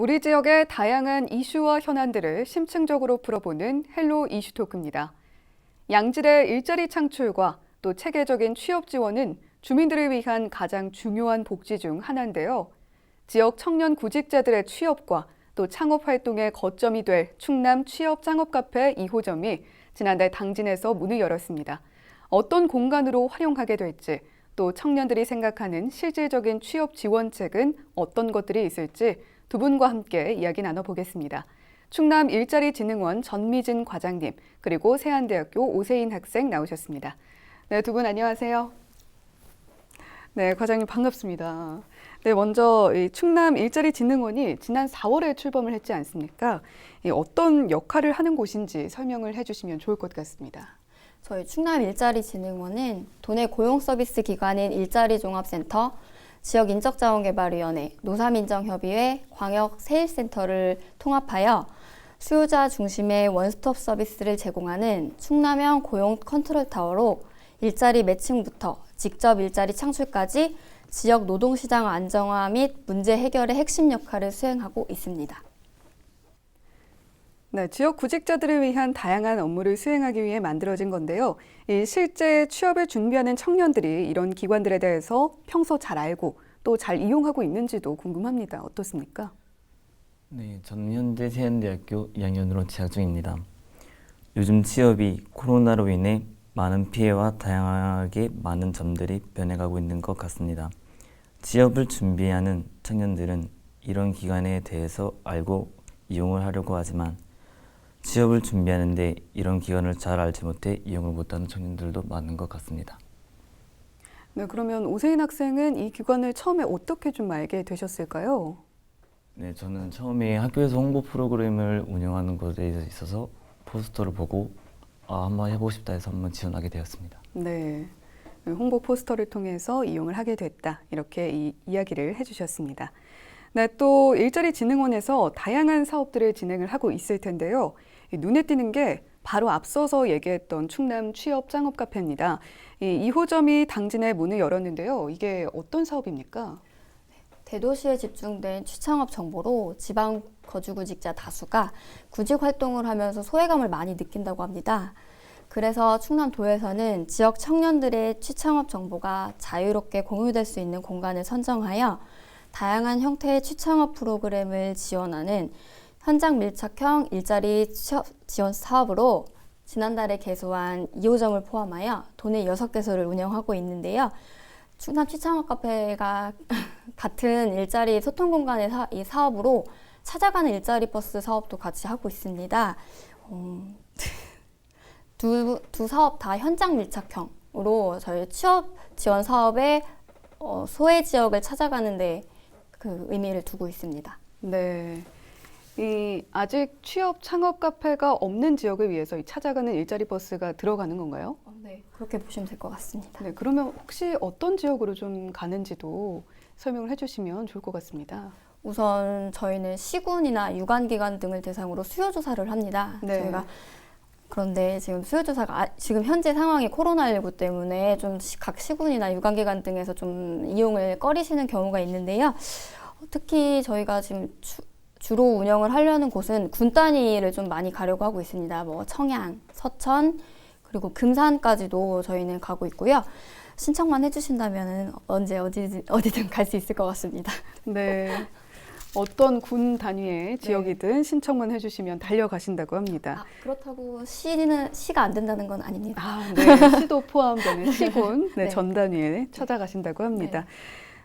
우리 지역의 다양한 이슈와 현안들을 심층적으로 풀어보는 헬로 이슈토크입니다. 양질의 일자리 창출과 또 체계적인 취업 지원은 주민들을 위한 가장 중요한 복지 중 하나인데요. 지역 청년 구직자들의 취업과 또 창업 활동의 거점이 될 충남 취업 창업 카페 2호점이 지난달 당진에서 문을 열었습니다. 어떤 공간으로 활용하게 될지, 또 청년들이 생각하는 실질적인 취업 지원책은 어떤 것들이 있을지 두 분과 함께 이야기 나눠보겠습니다. 충남 일자리진흥원 전미진 과장님, 그리고 세안대학교 오세인 학생 나오셨습니다. 네, 두 분 안녕하세요. 네, 과장님 반갑습니다. 네, 먼저 이 충남 일자리진흥원이 지난 4월에 출범을 했지 않습니까? 어떤 역할을 하는 곳인지 설명을 해주시면 좋을 것 같습니다. 저희 충남일자리진흥원은 도내 고용서비스 기관인 일자리종합센터, 지역인적자원개발위원회, 노사민정협의회, 광역세일센터를 통합하여 수요자 중심의 원스톱 서비스를 제공하는 충남형 고용 컨트롤타워로 일자리 매칭부터 직접 일자리 창출까지 지역 노동시장 안정화 및 문제 해결의 핵심 역할을 수행하고 있습니다. 네, 지역 구직자들을 위한 다양한 업무를 수행하기 위해 만들어진 건데요. 실제 취업을 준비하는 청년들이 이런 기관들에 대해서 평소 잘 알고 또 잘 이용하고 있는지도 궁금합니다. 어떻습니까? 네, 저는 현재 세안대학교 2학년으로 재학 중입니다. 요즘 취업이 코로나로 인해 많은 피해와 다양하게 많은 점들이 변해가고 있는 것 같습니다. 취업을 준비하는 청년들은 이런 기관에 대해서 알고 이용을 하려고 하지만 취업을 준비하는데 이런 기관을 잘 알지 못해 이용을 못하는 청년들도 많은 것 같습니다. 네, 그러면 오세인 학생은 이 기관을 처음에 어떻게 좀 알게 되셨을까요? 네, 저는 처음에 학교에서 홍보 프로그램을 운영하는 것에 있어서 포스터를 보고 한번 해보고 싶다 해서 한번 지원하게 되었습니다. 네, 홍보 포스터를 통해서 이용을 하게 됐다. 이렇게 이야기를 해주셨습니다. 네, 또 일자리진흥원에서 다양한 사업들을 진행을 하고 있을 텐데요. 눈에 띄는 게 바로 앞서서 얘기했던 충남 취업 창업 카페입니다. 이 2호점이 당진에 문을 열었는데요. 이게 어떤 사업입니까? 대도시에 집중된 취창업 정보로 지방 거주구직자 다수가 구직 활동을 하면서 소외감을 많이 느낀다고 합니다. 그래서 충남도에서는 지역 청년들의 취창업 정보가 자유롭게 공유될 수 있는 공간을 선정하여 다양한 형태의 취창업 프로그램을 지원하는 현장 밀착형 일자리 취업 지원 사업으로 지난달에 개소한 2호점을 포함하여 도내 6개소를 운영하고 있는데요. 충남 취창업 카페가 같은 일자리 소통 공간의 이 사업으로 찾아가는 일자리 버스 사업도 같이 하고 있습니다. 두 사업 다 현장 밀착형으로 저희 취업 지원 사업의 소외 지역을 찾아가는데 그 의미를 두고 있습니다. 네. 아직 취업 창업 카페가 없는 지역을 위해서 찾아가는 일자리 버스가 들어가는 건가요? 네, 그렇게 보시면 될 것 같습니다. 네, 그러면 혹시 어떤 지역으로 좀 가는지도 설명을 해주시면 좋을 것 같습니다. 우선 저희는 시군이나 유관기관 등을 대상으로 수요조사를 합니다. 네. 저희가 그런데 지금 수요조사가 지금 현재 상황이 코로나19 때문에 좀 각 시군이나 유관기관 등에서 좀 이용을 꺼리시는 경우가 있는데요. 특히 저희가 지금 주로 운영을 하려는 곳은 군 단위를 좀 많이 가려고 하고 있습니다. 뭐 청양, 서천, 그리고 금산까지도 저희는 가고 있고요. 신청만 해주신다면 언제 어디든 갈 수 있을 것 같습니다. 네. 어떤 군 단위의 지역이든 신청만 해주시면 달려가신다고 합니다. 그렇다고 시가 안 된다는 건 아닙니다. 네. 시도 포함되는 시군 네. 전 단위에 찾아가신다고 합니다.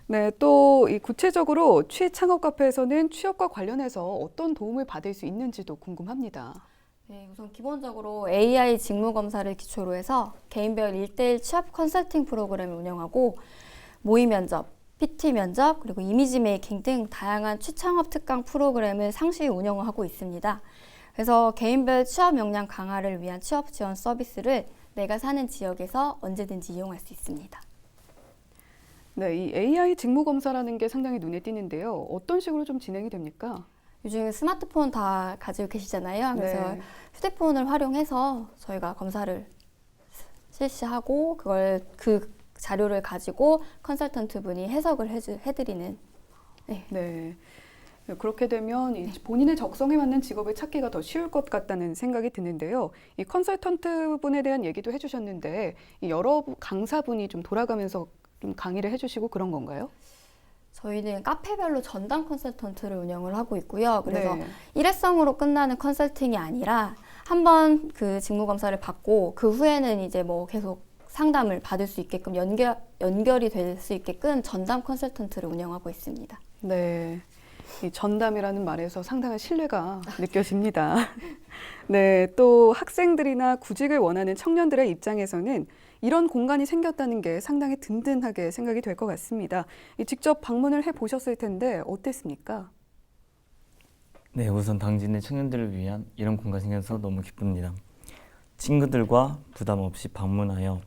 네, 또 이 구체적으로 취창업 카페에서는 취업과 관련해서 어떤 도움을 받을 수 있는지도 궁금합니다. 네, 우선 기본적으로 AI 직무 검사를 기초로 해서 개인별 1:1 취업 컨설팅 프로그램을 운영하고 모의 면접, PT 면접, 그리고 이미지 메이킹 등 다양한 취창업 특강 프로그램을 상시 운영하고 있습니다. 그래서 개인별 취업 역량 강화를 위한 취업 지원 서비스를 내가 사는 지역에서 언제든지 이용할 수 있습니다. 네, 이 AI 직무 검사라는 게 상당히 눈에 띄는데요. 어떤 식으로 좀 진행이 됩니까? 요즘 스마트폰 다 가지고 계시잖아요. 그래서 네. 휴대폰을 활용해서 저희가 검사를 실시하고 그 자료를 가지고 컨설턴트 분이 해석을 해드리는. 네. 네, 그렇게 되면 이 본인의 적성에 맞는 직업을 찾기가 더 쉬울 것 같다는 생각이 드는데요. 이 컨설턴트 분에 대한 얘기도 해주셨는데 이 여러 강사분이 좀 돌아가면서 좀 강의를 해주시고 그런 건가요? 저희는 카페별로 전담 컨설턴트를 운영을 하고 있고요. 그래서 네. 일회성으로 끝나는 컨설팅이 아니라 한번 그 직무 검사를 받고 그 후에는 이제 뭐 계속 상담을 받을 수 있게끔 연결이 될 수 있게끔 전담 컨설턴트를 운영하고 있습니다. 네. 이 전담이라는 말에서 상당한 신뢰가 느껴집니다. 네, 또 학생들이나 구직을 원하는 청년들의 입장에서는 이런 공간이 생겼다는 게 상당히 든든하게 생각이 될 것 같습니다. 직접 방문을 해 보셨을 텐데 어땠습니까? 네, 우선 당진의 청년들을 위한 이런 공간이 생겨서 너무 기쁩니다. 친구들과 부담 없이 방문하여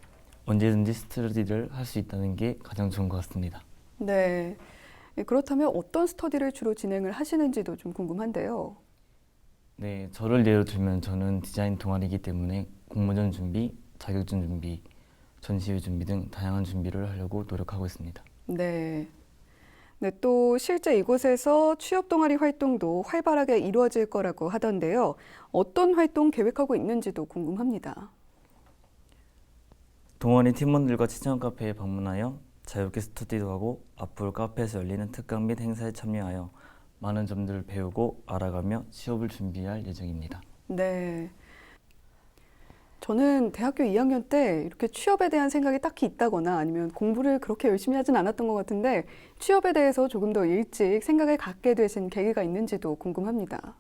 언제든지 스터디를 할 수 있다는 게 가장 좋은 것 같습니다. 네. 그렇다면 어떤 스터디를 주로 진행을 하시는지도 좀 궁금한데요. 네, 저를 예로 들면 저는 디자인 동아리이기 때문에 공모전 준비, 자격증 준비, 전시회 준비 등 다양한 준비를 하려고 노력하고 있습니다. 네. 네, 또 실제 이곳에서 취업 동아리 활동도 활발하게 이루어질 거라고 하던데요. 어떤 활동 계획하고 있는지도 궁금합니다. 동아리 팀원들과 취창 카페에 방문하여 자유롭게 스터디도 하고 앞으로 카페에서 열리는 특강 및 행사에 참여하여 많은 점들을 배우고 알아가며 취업을 준비할 예정입니다. 네. 저는 대학교 2학년 때 이렇게 취업에 대한 생각이 딱히 있다거나 아니면 공부를 그렇게 열심히 하진 않았던 것 같은데 취업에 대해서 조금 더 일찍 생각을 갖게 되신 계기가 있는지도 궁금합니다.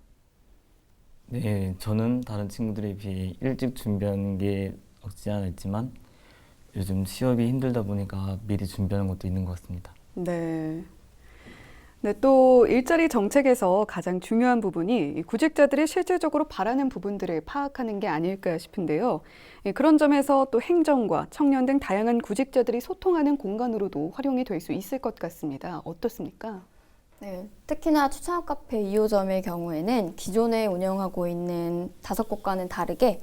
네, 저는 다른 친구들에 비해 일찍 준비하는 게 없지 않아 있지만 요즘 취업이 힘들다 보니까 미리 준비하는 것도 있는 것 같습니다. 네. 네, 또 일자리 정책에서 가장 중요한 부분이 이 구직자들이 실질적으로 바라는 부분들을 파악하는 게 아닐까 싶은데요. 그런 점에서 또 행정과 청년 등 다양한 구직자들이 소통하는 공간으로도 활용이 될 수 있을 것 같습니다. 어떻습니까? 네, 특히나 추천업 카페 2호점의 경우에는 기존에 운영하고 있는 5곳과는 다르게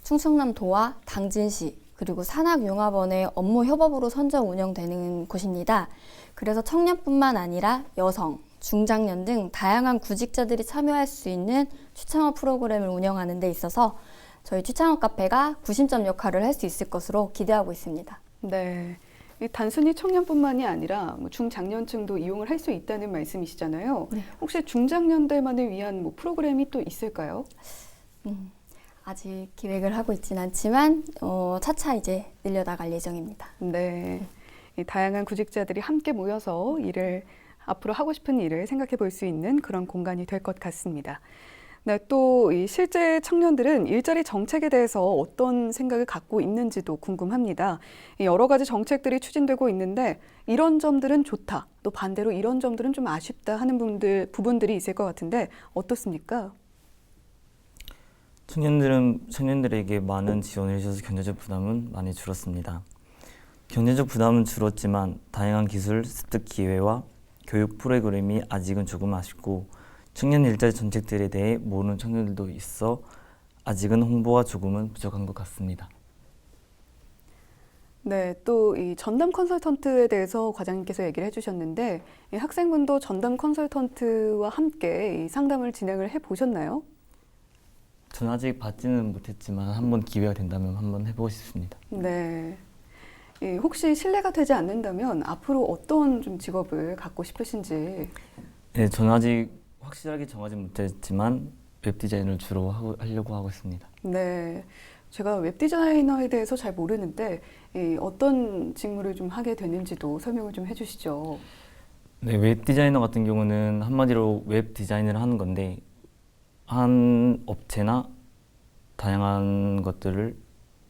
충청남도와 당진시 그리고 산학융합원의 업무 협업으로 선정 운영되는 곳입니다. 그래서 청년뿐만 아니라 여성, 중장년 등 다양한 구직자들이 참여할 수 있는 취창업 프로그램을 운영하는 데 있어서 저희 취창업 카페가 구심점 역할을 할 수 있을 것으로 기대하고 있습니다. 네. 단순히 청년뿐만이 아니라 뭐 중장년층도 이용을 할 수 있다는 말씀이시잖아요. 네. 혹시 중장년들만을 위한 뭐 프로그램이 또 있을까요? 아직 기획을 하고 있진 않지만 차차 이제 늘려나갈 예정입니다. 네. 이 다양한 구직자들이 함께 모여서 앞으로 하고 싶은 일을 생각해 볼 수 있는 그런 공간이 될 것 같습니다. 네, 또 이 실제 청년들은 일자리 정책에 대해서 어떤 생각을 갖고 있는지도 궁금합니다. 여러 가지 정책들이 추진되고 있는데 이런 점들은 좋다, 또 반대로 이런 점들은 좀 아쉽다 하는 부분들이 있을 것 같은데 어떻습니까? 청년들에게 많은 지원을 해주셔서 경제적 부담은 많이 줄었습니다. 경제적 부담은 줄었지만 다양한 기술 습득 기회와 교육 프로그램이 아직은 조금 아쉽고 청년 일자리 정책들에 대해 모르는 청년들도 있어 아직은 홍보가 조금은 부족한 것 같습니다. 네, 또 이 전담 컨설턴트에 대해서 과장님께서 얘기를 해주셨는데 이 학생분도 전담 컨설턴트와 함께 이 상담을 진행을 해보셨나요? 저는 아직 받지는 못했지만 한번 기회가 된다면 한번 해보고 싶습니다. 네. 혹시 실례가 되지 않는다면 앞으로 어떤 좀 직업을 갖고 싶으신지. 네, 저는 아직 확실하게 정하지 못했지만 웹 디자인을 주로 하려고 하고 있습니다. 네. 제가 웹 디자이너에 대해서 잘 모르는데 어떤 직무를 좀 하게 되는지도 설명을 좀 해주시죠. 네, 웹 디자이너 같은 경우는 한마디로 웹 디자인을 하는 건데 한 업체나 다양한 것들을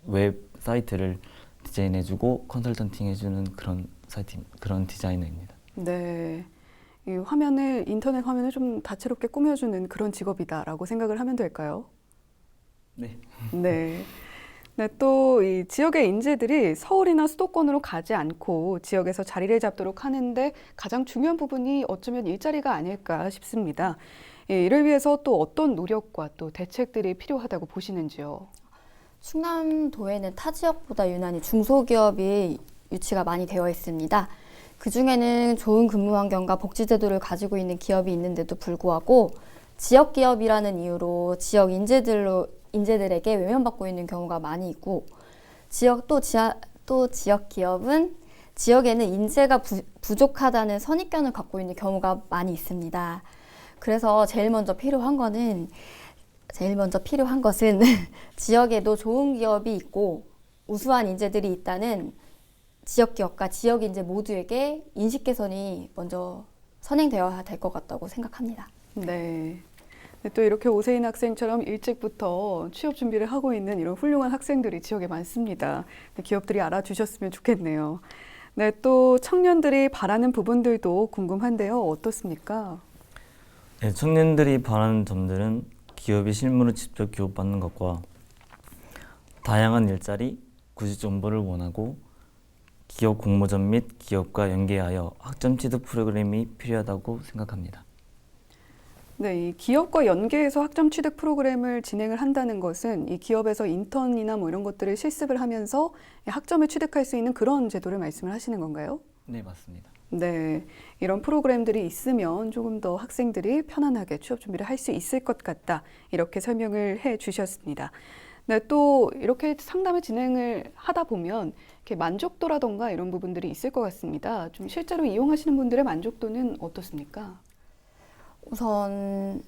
웹사이트를 디자인해주고 컨설턴팅 해주는 그런 디자이너입니다. 네. 이 인터넷 화면을 좀 다채롭게 꾸며주는 그런 직업이다라고 생각을 하면 될까요? 네. 네. 네, 또 이 지역의 인재들이 서울이나 수도권으로 가지 않고 지역에서 자리를 잡도록 하는데 가장 중요한 부분이 어쩌면 일자리가 아닐까 싶습니다. 이를 위해서 또 어떤 노력과 또 대책들이 필요하다고 보시는지요? 충남도에는 타 지역보다 유난히 중소기업이 유치가 많이 되어 있습니다. 그중에는 좋은 근무 환경과 복지 제도를 가지고 있는 기업이 있는데도 불구하고 지역 기업이라는 이유로 지역 인재들에게 외면받고 있는 경우가 많이 있고 또 지역 기업은 지역에는 인재가 부족하다는 선입견을 갖고 있는 경우가 많이 있습니다. 그래서 제일 먼저 필요한 것은 지역에도 좋은 기업이 있고 우수한 인재들이 있다는 지역 기업과 지역 인재 모두에게 인식 개선이 먼저 선행되어야 될 것 같다고 생각합니다. 네. 또 이렇게 오세인 학생처럼 일찍부터 취업 준비를 하고 있는 이런 훌륭한 학생들이 지역에 많습니다. 기업들이 알아주셨으면 좋겠네요. 네, 또 청년들이 바라는 부분들도 궁금한데요. 어떻습니까? 네, 청년들이 바라는 점들은 기업이 실무를 직접 교육받는 것과 다양한 일자리, 구직 정보를 원하고 기업 공모전 및 기업과 연계하여 학점 취득 프로그램이 필요하다고 생각합니다. 네, 이 기업과 연계해서 학점 취득 프로그램을 진행을 한다는 것은 이 기업에서 인턴이나 뭐 이런 것들을 실습을 하면서 학점을 취득할 수 있는 그런 제도를 말씀을 하시는 건가요? 네, 맞습니다. 네, 이런 프로그램들이 있으면 조금 더 학생들이 편안하게 취업 준비를 할 수 있을 것 같다. 이렇게 설명을 해 주셨습니다. 네, 또 이렇게 상담을 진행을 하다 보면 이렇게 만족도라던가 이런 부분들이 있을 것 같습니다. 좀 실제로 이용하시는 분들의 만족도는 어떻습니까? 우선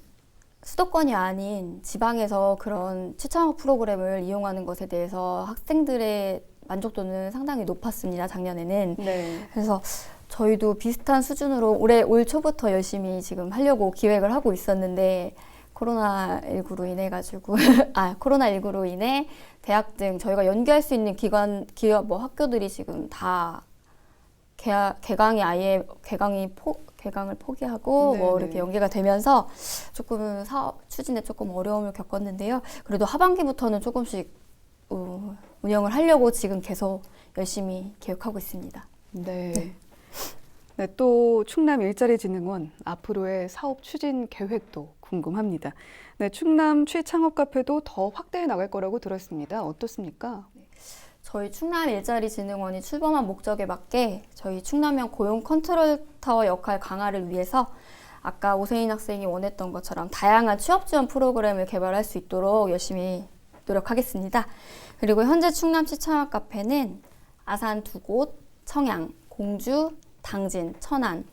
수도권이 아닌 지방에서 그런 취창업 프로그램을 이용하는 것에 대해서 학생들의 만족도는 상당히 높았습니다, 작년에는. 네. 그래서 저희도 비슷한 수준으로 올 초부터 열심히 지금 하려고 기획을 하고 있었는데 코로나19로 인해 대학 등 저희가 연계할 수 있는 기업, 학교들이 지금 다 개강을 포기하고 뭐 이렇게 연계가 되면서 조금 사업 추진에 조금 어려움을 겪었는데요. 그래도 하반기부터는 조금씩 운영을 하려고 지금 계속 열심히 계획하고 있습니다. 네. 네, 또 충남 일자리진흥원 앞으로의 사업 추진 계획도 궁금합니다. 네, 충남 취창업 카페도 더 확대해 나갈 거라고 들었습니다. 어떻습니까? 저희 충남 일자리진흥원이 출범한 목적에 맞게 저희 충남형 고용 컨트롤 타워 역할 강화를 위해서 아까 오세인 학생이 원했던 것처럼 다양한 취업 지원 프로그램을 개발할 수 있도록 열심히 노력하겠습니다. 그리고 현재 충남 취창업 카페는 아산 2곳, 청양, 공주, 당진, 천안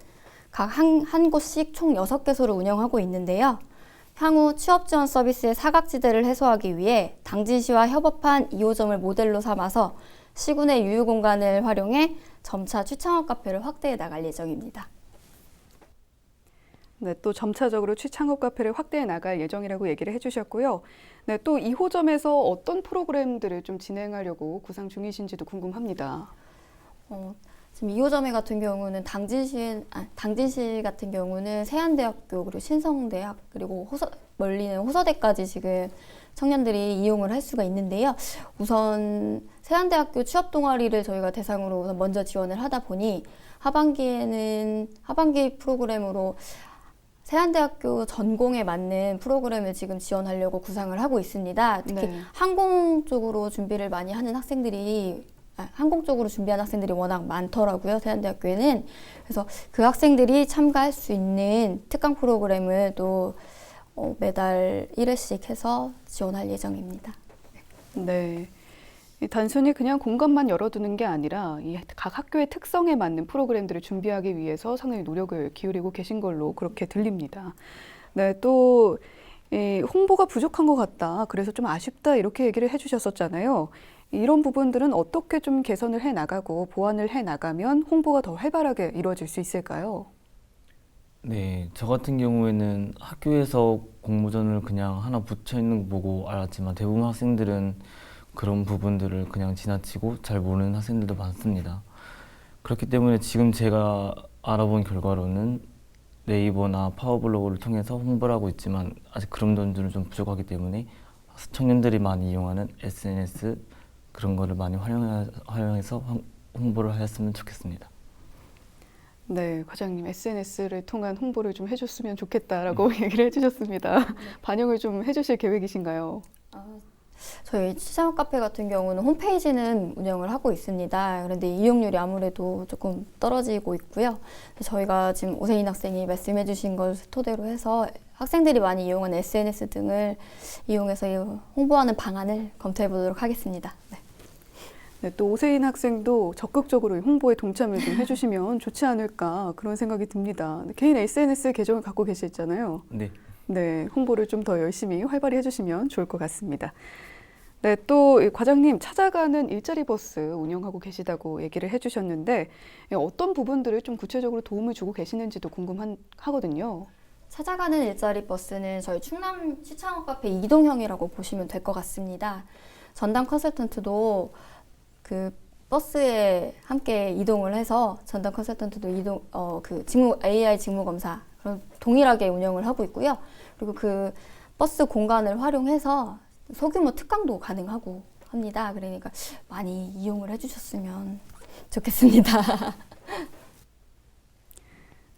각 한 곳씩 총 6개소를 운영하고 있는데요. 향후 취업 지원 서비스의 사각지대를 해소하기 위해 당진시와 협업한 2호점을 모델로 삼아서 시군의 유휴 공간을 활용해 점차 취창업 카페를 확대해 나갈 예정입니다. 네, 또 점차적으로 취창업 카페를 확대해 나갈 예정이라고 얘기를 해주셨고요. 네, 또 2호점에서 어떤 프로그램들을 좀 진행하려고 구상 중이신지도 궁금합니다. 지금 2호점에 같은 경우는 당진시 같은 경우는 세안대학교 그리고 신성대학 그리고 멀리는 호서대까지 지금 청년들이 이용을 할 수가 있는데요. 우선 세안대학교 취업 동아리를 저희가 대상으로 우선 먼저 지원을 하다 보니 하반기 프로그램으로 세안대학교 전공에 맞는 프로그램을 지금 지원하려고 구상을 하고 있습니다. 특히 네. 항공 쪽으로 준비를 많이 하는 항공 쪽으로 준비하는 학생들이 워낙 많더라고요, 세안대학교에는. 그래서 그 학생들이 참가할 수 있는 특강 프로그램을 또 매달 1회씩 해서 지원할 예정입니다. 네. 단순히 그냥 공간만 열어두는 게 아니라 이 각 학교의 특성에 맞는 프로그램들을 준비하기 위해서 상당히 노력을 기울이고 계신 걸로 그렇게 들립니다. 네, 또 홍보가 부족한 것 같다. 그래서 좀 아쉽다 이렇게 얘기를 해주셨었잖아요. 이런 부분들은 어떻게 좀 개선을 해 나가고 보완을 해 나가면 홍보가 더 활발하게 이루어질 수 있을까요? 네, 저 같은 경우에는 학교에서 공모전을 그냥 하나 붙여 있는 거 보고 알았지만 대부분 학생들은 그런 부분들을 그냥 지나치고 잘 모르는 학생들도 많습니다. 그렇기 때문에 지금 제가 알아본 결과로는 네이버나 파워블로그를 통해서 홍보를 하고 있지만 아직 그런 점들은 좀 부족하기 때문에 청년들이 많이 이용하는 SNS 그런 거를 많이 활용해서 홍보를 하였으면 좋겠습니다. 네, 과장님 SNS를 통한 홍보를 좀 해줬으면 좋겠다라고 얘기를 해주셨습니다. 반영을 좀 해주실 계획이신가요? 저희 취창업 카페 같은 경우는 홈페이지는 운영을 하고 있습니다. 그런데 이용률이 아무래도 조금 떨어지고 있고요. 저희가 지금 오세인 학생이 말씀해 주신 걸 토대로 해서 학생들이 많이 이용하는 SNS 등을 이용해서 홍보하는 방안을 검토해 보도록 하겠습니다. 네. 네, 또 오세인 학생도 적극적으로 홍보에 동참을 좀 해주시면 좋지 않을까 그런 생각이 듭니다. 개인 SNS 계정을 갖고 계시잖아요. 네. 네, 홍보를 좀 더 열심히 활발히 해주시면 좋을 것 같습니다. 네, 또 과장님 찾아가는 일자리 버스 운영하고 계시다고 얘기를 해주셨는데 어떤 부분들을 좀 구체적으로 도움을 주고 계시는지도 궁금하거든요. 찾아가는 일자리 버스는 저희 충남 취창업 카페 이동형이라고 보시면 될 것 같습니다. 전담 컨설턴트도 그 버스에 함께 이동을 해서 전담 컨설턴트도 AI 직무 검사 그런 동일하게 운영을 하고 있고요. 그리고 그 버스 공간을 활용해서 소규모 특강도 가능하고 합니다. 그러니까 많이 이용을 해주셨으면 좋겠습니다.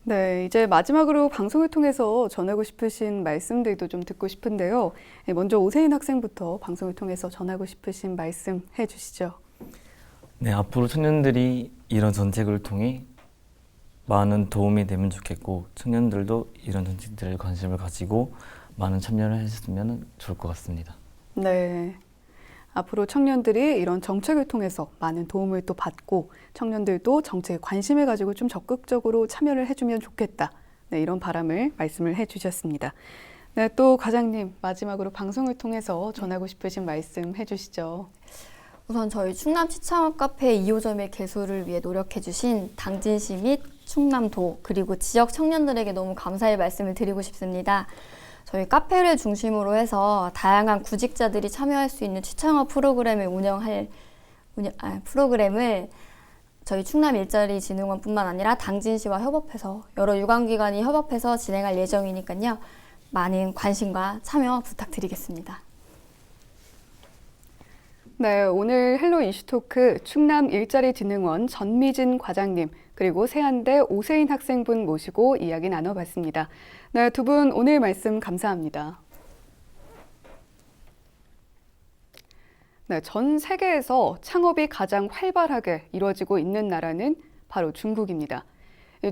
네, 이제 마지막으로 방송을 통해서 전하고 싶으신 말씀들도 좀 듣고 싶은데요. 먼저 오세인 학생부터 방송을 통해서 전하고 싶으신 말씀 해주시죠. 네, 앞으로 청년들이 이런 정책을 통해 많은 도움이 되면 좋겠고 청년들도 이런 정책들에 관심을 가지고 많은 참여를 했으면 좋을 것 같습니다. 네, 앞으로 청년들이 이런 정책을 통해서 많은 도움을 또 받고 청년들도 정책에 관심을 가지고 좀 적극적으로 참여를 해주면 좋겠다. 네, 이런 바람을 말씀을 해주셨습니다. 네, 또 과장님 마지막으로 방송을 통해서 전하고 싶으신 말씀 해주시죠. 우선 저희 충남 취창업 카페 2호점의 개소를 위해 노력해주신 당진시 및 충남도 그리고 지역 청년들에게 너무 감사의 말씀을 드리고 싶습니다. 저희 카페를 중심으로 해서 다양한 구직자들이 참여할 수 있는 취창업 프로그램을 프로그램을 저희 충남 일자리진흥원뿐만 아니라 당진시와 협업해서 여러 유관기관이 협업해서 진행할 예정이니까요. 많은 관심과 참여 부탁드리겠습니다. 네, 오늘 헬로 이슈토크 충남 일자리진흥원 전미진 과장님 그리고 세안대 오세인 학생분 모시고 이야기 나눠봤습니다. 네, 두 분 오늘 말씀 감사합니다. 네, 전 세계에서 창업이 가장 활발하게 이루어지고 있는 나라는 바로 중국입니다.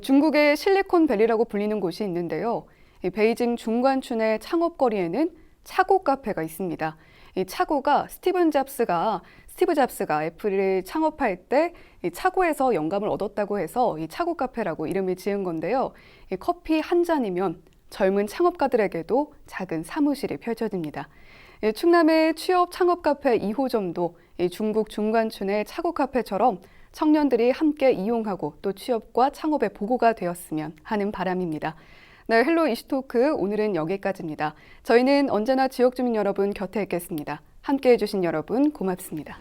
중국의 실리콘밸리라고 불리는 곳이 있는데요. 베이징 중관춘의 창업거리에는 차고 카페가 있습니다. 이 차고가 스티브 잡스가 애플을 창업할 때 이 차고에서 영감을 얻었다고 해서 이 차고 카페라고 이름을 지은 건데요. 이 커피 한 잔이면 젊은 창업가들에게도 작은 사무실이 펼쳐집니다. 충남의 취업 창업 카페 2호점도 중국 중관춘의 차고 카페처럼 청년들이 함께 이용하고 또 취업과 창업의 보고가 되었으면 하는 바람입니다. 네, 헬로 이슈토크 오늘은 여기까지입니다. 저희는 언제나 지역 주민 여러분 곁에 있겠습니다. 함께해 주신 여러분 고맙습니다.